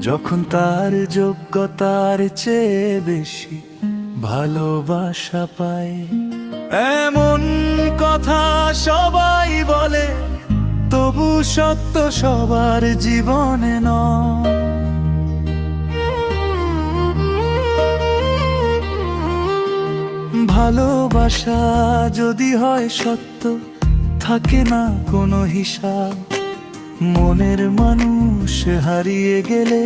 যখন তার যোগ্যতার চেয়ে বেশি ভালোবাসা পায়। এমন কথা সবাই বলে, তবু সত্য সবার জীবনে নয়। ভালোবাসা যদি হয় সত্য, থাকে না কোনো হিসাব। মনের মানুষ হারিয়ে গেলে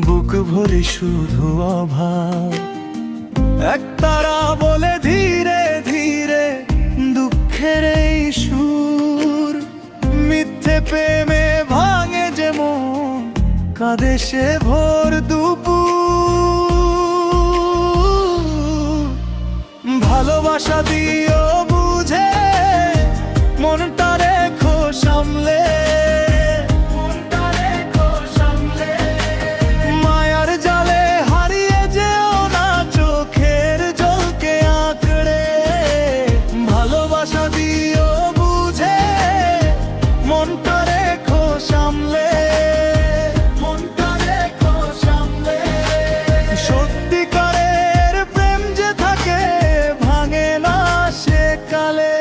বুক ভরে শুধু অভাব। একতারা বলে ধীরে ধীরে দুঃখের এই সুর, মিথ্যে প্রেমে ভাঙে যে মন, কাঁদে সে ভোর দুপুর। ভালোবাসা দিও বুঝে, মনটা রেখো সামলে, মায়ার জালে হারিয়ে যেও না চোখের জলকে আঁকড়ে। ভালোবাসা দিও বুঝে, মনটা রেখো সামলে, মনটা রেখো সামলে। সত্যিকারের প্রেম যে থাকে, ভাঙে না সে কালে।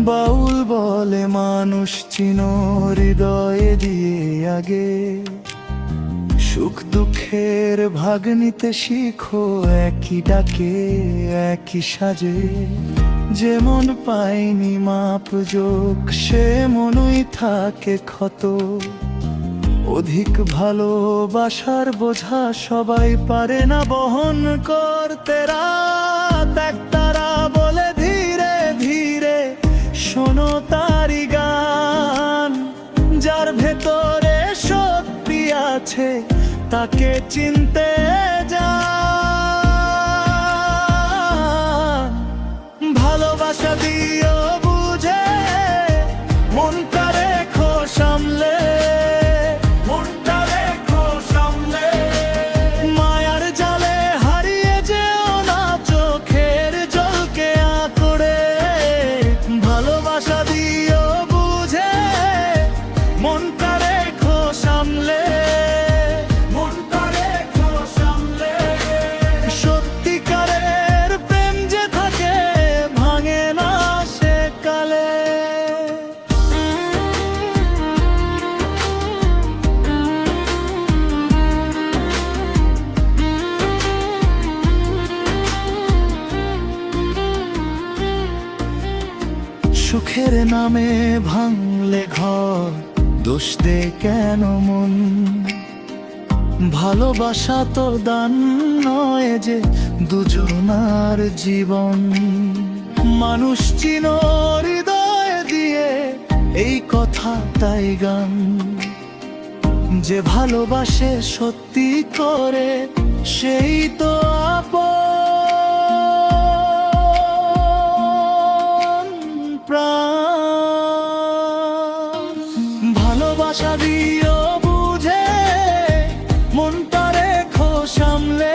বাউল বলে মানুষ চিনো হৃদয়ে দিয়ে আগে, সুখ দুঃখের ভাগ নিতে শিখো একই ডাকে একই সাজে। যেমন পায়নি মাপ যোগ, সে মনই থাকে ক্ষত। অধিক ভালোবাসার বোঝা সবাই পারে না বহন করতে। রাত একতারা বলে ধীরে ধীরে শোনো তারি গান। যার ভেতরে সত্যি আছে, তাকে চিনতে যান। ভালোবাসা দিও বুঝে, মনটা রেখো সামলে, মনটা রেখো সামলে। মায়ার জালে হারিয়ে যেও না চোখের জলকে আঁকড়ে। ভালোবাসা দিও বুঝে, মনটা রেখো সামলে, মনটা রেখো সামলে। সত্যিকারের প্রেম যে থাকে, ভাঙে না সে কালে। সুখের নামে ভাঙলে ঘর, দোষ দে কেন মন? ভালোবাসা তো দান নয় যে দুজনার জীবন। মানুষ চিনো হৃদয় দিয়ে, এই কথা তাই গান। যে ভালোবাসে সত্যি করে, সেই তো আপন প্রাণ। ভালোবাসা দিও বুঝে, মনটা রেখো সামলে।